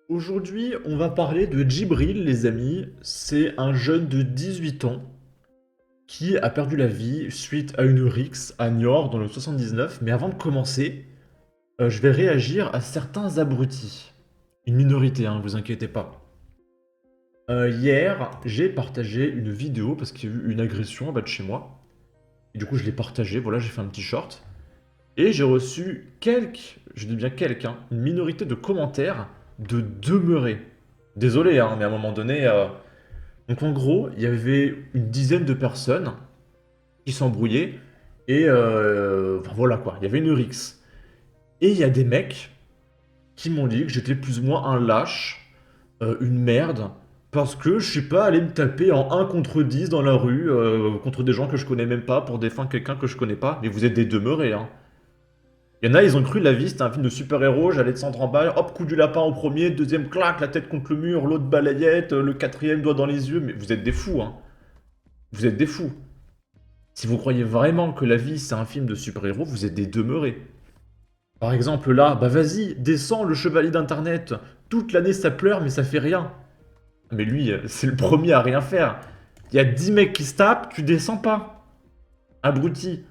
Aujourd'hui, on va parler de Djibril, les amis. C'est un jeune de 18 ans qui a perdu la vie suite à une rixe à Niort dans le 79. Mais avant de commencer, je vais réagir à certains abrutis. Une minorité, hein, vous inquiétez pas. Hier, j'ai partagé une vidéo parce qu'il y a eu une agression en bas de chez moi. Et du coup, je l'ai partagée, voilà, j'ai fait un petit short. Et j'ai reçu quelques, je dis bien quelques, hein, une minorité de commentaires de demeurés. Désolé, hein, mais à un moment donné, donc en gros, il y avait une dizaine de personnes qui s'embrouillaient et enfin, voilà quoi, il y avait une rixe. Et il y a des mecs qui m'ont dit que j'étais plus ou moins un lâche, une merde, parce que je suis pas allé me taper en un contre 10 dans la rue, contre des gens que je connais même pas pour défendre quelqu'un que je connais pas. Mais vous êtes des demeurés, hein. Il y en a, ils ont cru la vie, c'était un film de super-héros, j'allais descendre en bas, hop, coup du lapin au premier, deuxième claque, la tête contre le mur, l'autre balayette, le quatrième doigt dans les yeux, mais vous êtes des fous, hein. Vous êtes des fous. Si vous croyez vraiment que la vie c'est un film de super-héros, vous êtes des demeurés. Par exemple là, bah vas-y, descends le chevalier d'internet. Toute l'année ça pleure mais ça fait rien. Mais lui, c'est le premier à rien faire. Il y a 10 mecs qui se tapent, tu descends pas. Abruti.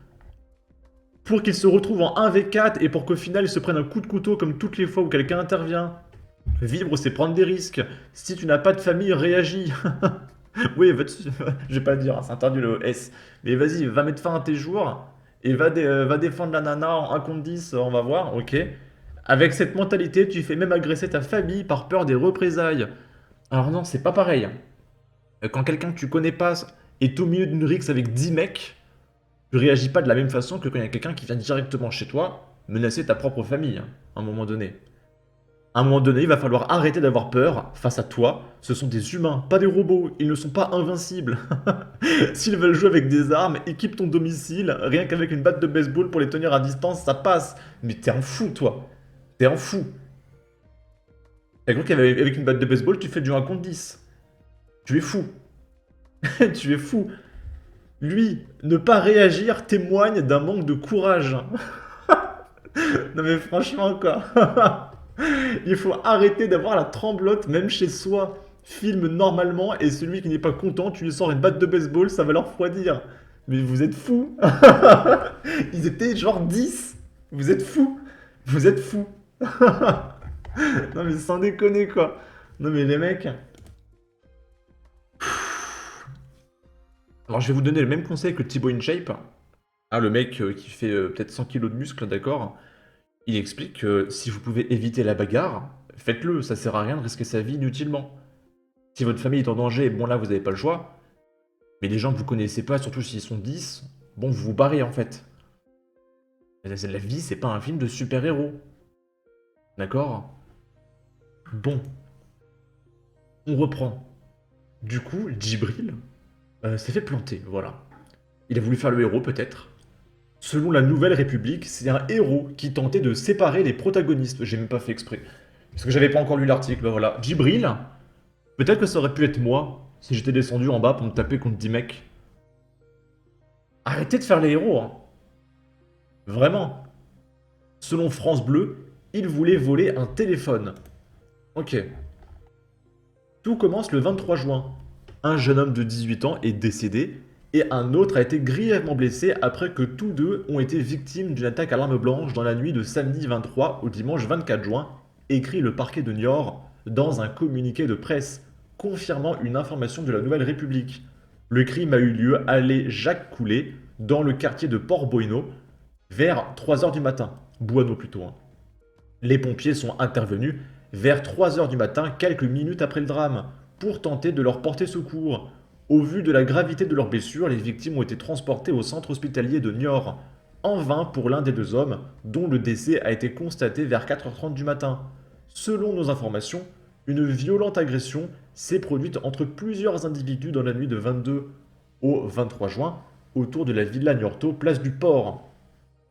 Pour qu'il se retrouve en 1v4 et pour qu'au final il se prenne un coup de couteau comme toutes les fois où quelqu'un intervient. Vivre c'est prendre des risques. Si tu n'as pas de famille, réagis. Oui, je vais pas le dire, hein, c'est interdit le S. Mais vas-y, va mettre fin à tes jours et va défendre la nana en 1 contre 10, on va voir, ok. Avec cette mentalité, tu fais même agresser ta famille par peur des représailles. Alors non, c'est pas pareil. Quand quelqu'un que tu connais pas est au milieu d'une rixe avec 10 mecs, tu réagis pas de la même façon que quand il y a quelqu'un qui vient directement chez toi menacer ta propre famille, hein, à un moment donné. À un moment donné, il va falloir arrêter d'avoir peur face à toi. Ce sont des humains, pas des robots. Ils ne sont pas invincibles. S'ils veulent jouer avec des armes, équipe ton domicile. Rien qu'avec une batte de baseball pour les tenir à distance, ça passe. Mais t'es un fou, toi. T'es un fou. T'as cru qu'avec une batte de baseball, tu fais du 1 contre 10. Tu es fou. Tu es fou. Lui, ne pas réagir témoigne d'un manque de courage. Non mais franchement, quoi. Il faut arrêter d'avoir la tremblote même chez soi. Filme normalement et celui qui n'est pas content, tu lui sors une batte de baseball, ça va leur refroidir. Mais vous êtes fous. Ils étaient genre 10. Vous êtes fous. Vous êtes fous. Non mais sans déconner quoi. Non mais les mecs. Alors je vais vous donner le même conseil que Thibaut InShape. Ah, le mec qui fait peut-être 100 kilos de muscle, d'accord. Il explique que si vous pouvez éviter la bagarre, faites-le, ça sert à rien de risquer sa vie inutilement. Si votre famille est en danger, bon là vous n'avez pas le choix. Mais les gens que vous connaissez pas, surtout s'ils sont 10, bon vous vous barrez en fait. La vie c'est pas un film de super-héros. D'accord. Bon, on reprend. Du coup, Djibril s'est fait planter, voilà. Il a voulu faire le héros peut-être. Selon la Nouvelle République, c'est un héros qui tentait de séparer les protagonistes. J'ai même pas fait exprès. Parce que j'avais pas encore lu l'article, bah voilà. Djibril, peut-être que ça aurait pu être moi, si j'étais descendu en bas pour me taper contre 10 mecs. Arrêtez de faire les héros, hein. Vraiment. Selon France Bleu, il voulait voler un téléphone. Ok. Tout commence le 23 juin. Un jeune homme de 18 ans est décédé et un autre a été grièvement blessé après que tous deux ont été victimes d'une attaque à l'arme blanche dans la nuit de samedi 23 au dimanche 24 juin, écrit le parquet de Niort dans un communiqué de presse confirmant une information de la Nouvelle République. Le crime a eu lieu à allée Jacques Coulet, dans le quartier de Port-Boino, vers 3 heures du matin. Boineau plutôt, hein. Les pompiers sont intervenus vers 3 heures du matin, quelques minutes après le drame, pour tenter de leur porter secours. Au vu de la gravité de leurs blessures, les victimes ont été transportées au centre hospitalier de Niort. En vain pour l'un des deux hommes, dont le décès a été constaté vers 4h30 du matin. Selon nos informations, une violente agression s'est produite entre plusieurs individus dans la nuit de 22 au 23 juin, autour de la villa Niorto, place du Port.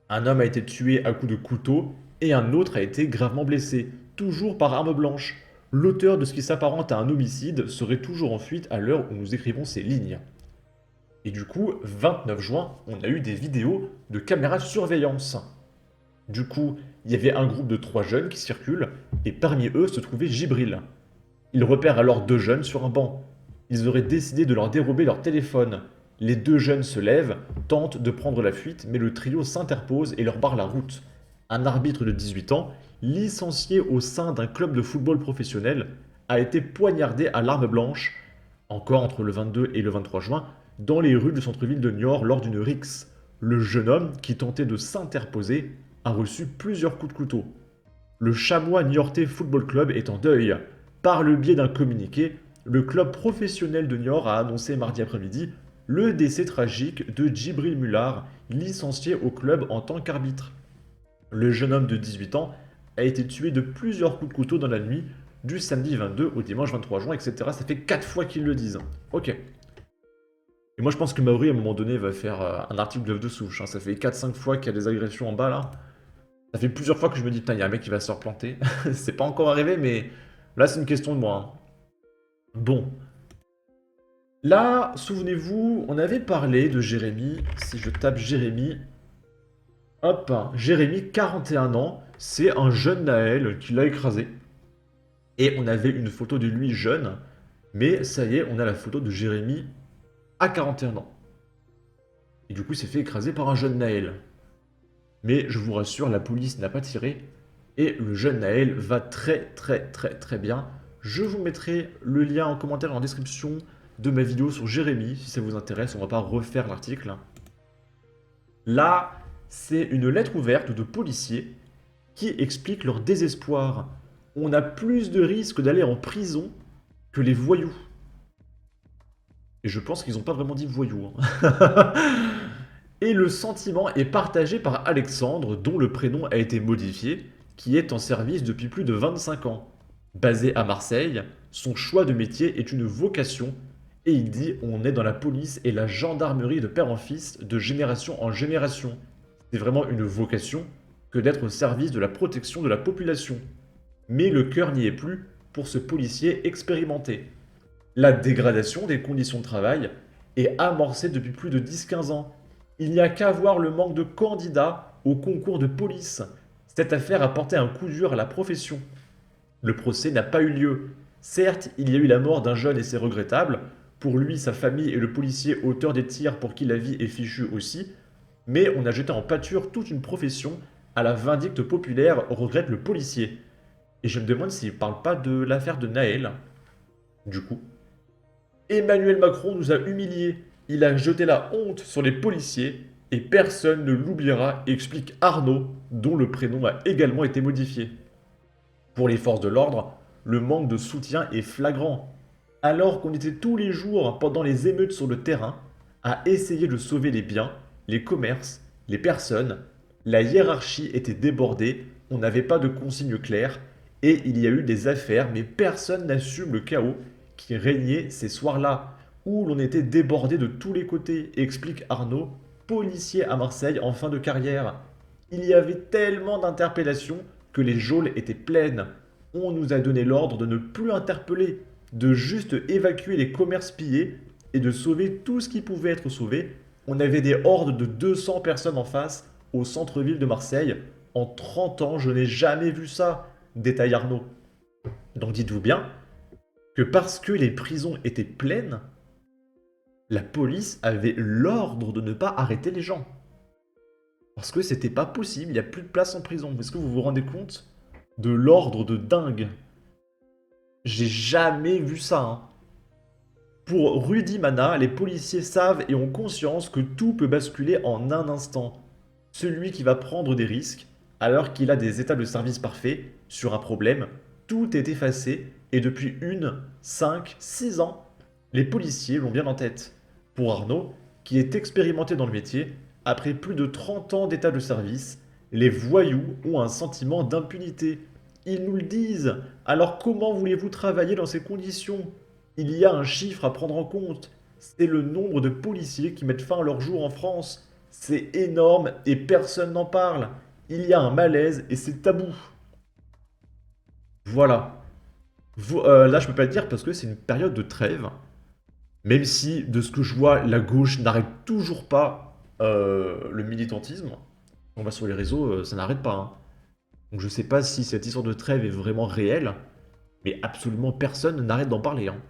Un homme a été tué à coups de couteau et un autre a été gravement blessé, toujours par arme blanche. L'auteur de ce qui s'apparente à un homicide serait toujours en fuite à l'heure où nous écrivons ces lignes. Et du coup, 29 juin, on a eu des vidéos de caméras de surveillance. Du coup, il y avait un groupe de 3 jeunes qui circulent et parmi eux se trouvait Jibril. Ils repèrent alors deux jeunes sur un banc. Ils auraient décidé de leur dérober leur téléphone. Les deux jeunes se lèvent, tentent de prendre la fuite, mais le trio s'interpose et leur barre la route. Un arbitre de 18 ans, licencié au sein d'un club de football professionnel, a été poignardé à l'arme blanche, encore entre le 22 et le 23 juin, dans les rues du centre-ville de Niort lors d'une rixe. Le jeune homme, qui tentait de s'interposer, a reçu plusieurs coups de couteau. Le Chamois Niortais Football Club est en deuil. Par le biais d'un communiqué, le club professionnel de Niort a annoncé mardi après-midi le décès tragique de Djibril Mullar, licencié au club en tant qu'arbitre. Le jeune homme de 18 ans a été tué de plusieurs coups de couteau dans la nuit du samedi 22 au dimanche 23 juin, etc. Ça fait 4 fois qu'ils le disent. Ok. Et moi je pense que Maori à un moment donné va faire un article de l'œuf de souche. Ça fait 4-5 fois qu'il y a des agressions en bas là. Ça fait plusieurs fois que je me dis, putain, il y a un mec qui va se replanter. C'est pas encore arrivé, mais là c'est une question de moi. Bon. Là, souvenez-vous, on avait parlé de Jérémy. Si je tape Jérémy, hop, Jérémy, 41 ans, c'est un jeune Naël qui l'a écrasé. Et on avait une photo de lui jeune, mais ça y est, on a la photo de Jérémy à 41 ans. Et du coup, il s'est fait écraser par un jeune Naël. Mais je vous rassure, la police n'a pas tiré, et le jeune Naël va très bien. Je vous mettrai le lien en commentaire et en description de ma vidéo sur Jérémy, si ça vous intéresse, on va pas refaire l'article. Là, c'est une lettre ouverte de policiers qui explique leur désespoir. On a plus de risques d'aller en prison que les voyous. Et je pense qu'ils n'ont pas vraiment dit voyous. Et le sentiment est partagé par Alexandre, dont le prénom a été modifié, qui est en service depuis plus de 25 ans. Basé à Marseille, son choix de métier est une vocation, et il dit on est dans la police et la gendarmerie de père en fils, de génération en génération. C'est vraiment une vocation que d'être au service de la protection de la population. Mais le cœur n'y est plus pour ce policier expérimenté. La dégradation des conditions de travail est amorcée depuis plus de 10-15 ans. Il n'y a qu'à voir le manque de candidats au concours de police. Cette affaire a porté un coup dur à la profession. Le procès n'a pas eu lieu. Certes, il y a eu la mort d'un jeune et c'est regrettable. Pour lui, sa famille et le policier auteur des tirs pour qui la vie est fichue aussi. Mais on a jeté en pâture toute une profession à la vindicte populaire, regrette le policier. Et je me demande s'il ne parle pas de l'affaire de Naël. Du coup. Emmanuel Macron nous a humiliés. Il a jeté la honte sur les policiers et personne ne l'oubliera, explique Arnaud, dont le prénom a également été modifié. Pour les forces de l'ordre, le manque de soutien est flagrant. Alors qu'on était tous les jours pendant les émeutes sur le terrain à essayer de sauver les biens, les commerces, les personnes, la hiérarchie était débordée, on n'avait pas de consignes claires et il y a eu des affaires, mais personne n'assume le chaos qui régnait ces soirs-là, où l'on était débordé de tous les côtés, explique Arnaud, policier à Marseille en fin de carrière. Il y avait tellement d'interpellations que les geôles étaient pleines. On nous a donné l'ordre de ne plus interpeller, de juste évacuer les commerces pillés et de sauver tout ce qui pouvait être sauvé. On avait des hordes de 200 personnes en face au centre-ville de Marseille. En 30 ans, je n'ai jamais vu ça, détaille Arnaud. Donc dites-vous bien que parce que les prisons étaient pleines, la police avait l'ordre de ne pas arrêter les gens. Parce que c'était pas possible, il n'y a plus de place en prison. Est-ce que vous vous rendez compte de l'ordre de dingue? J'ai jamais vu ça. Pour Rudy Mana, les policiers savent et ont conscience que tout peut basculer en un instant. Celui qui va prendre des risques, alors qu'il a des états de service parfaits, sur un problème, tout est effacé et depuis 1, 5, 6 ans, les policiers l'ont bien en tête. Pour Arnaud, qui est expérimenté dans le métier, après plus de 30 ans d'état de service, les voyous ont un sentiment d'impunité. Ils nous le disent. Alors comment voulez-vous travailler dans ces conditions? Il y a un chiffre à prendre en compte. C'est le nombre de policiers qui mettent fin à leur jour en France. C'est énorme et personne n'en parle. Il y a un malaise et c'est tabou. Voilà. Là, je peux pas le dire parce que c'est une période de trêve. Même si, de ce que je vois, la gauche n'arrête toujours pas le militantisme. On va sur les réseaux, ça n'arrête pas. Donc je sais pas si cette histoire de trêve est vraiment réelle, mais absolument personne n'arrête d'en parler, hein.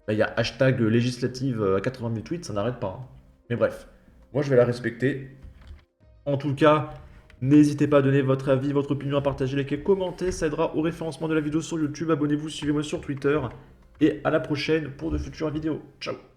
Là, il y a hashtag législative à 80 000 tweets, ça n'arrête pas, hein. Mais bref, moi je vais la respecter. En tout cas, n'hésitez pas à donner votre avis, votre opinion, à partager, liker, commenter, ça aidera au référencement de la vidéo sur YouTube. Abonnez-vous, suivez-moi sur Twitter, et à la prochaine pour de futures vidéos. Ciao!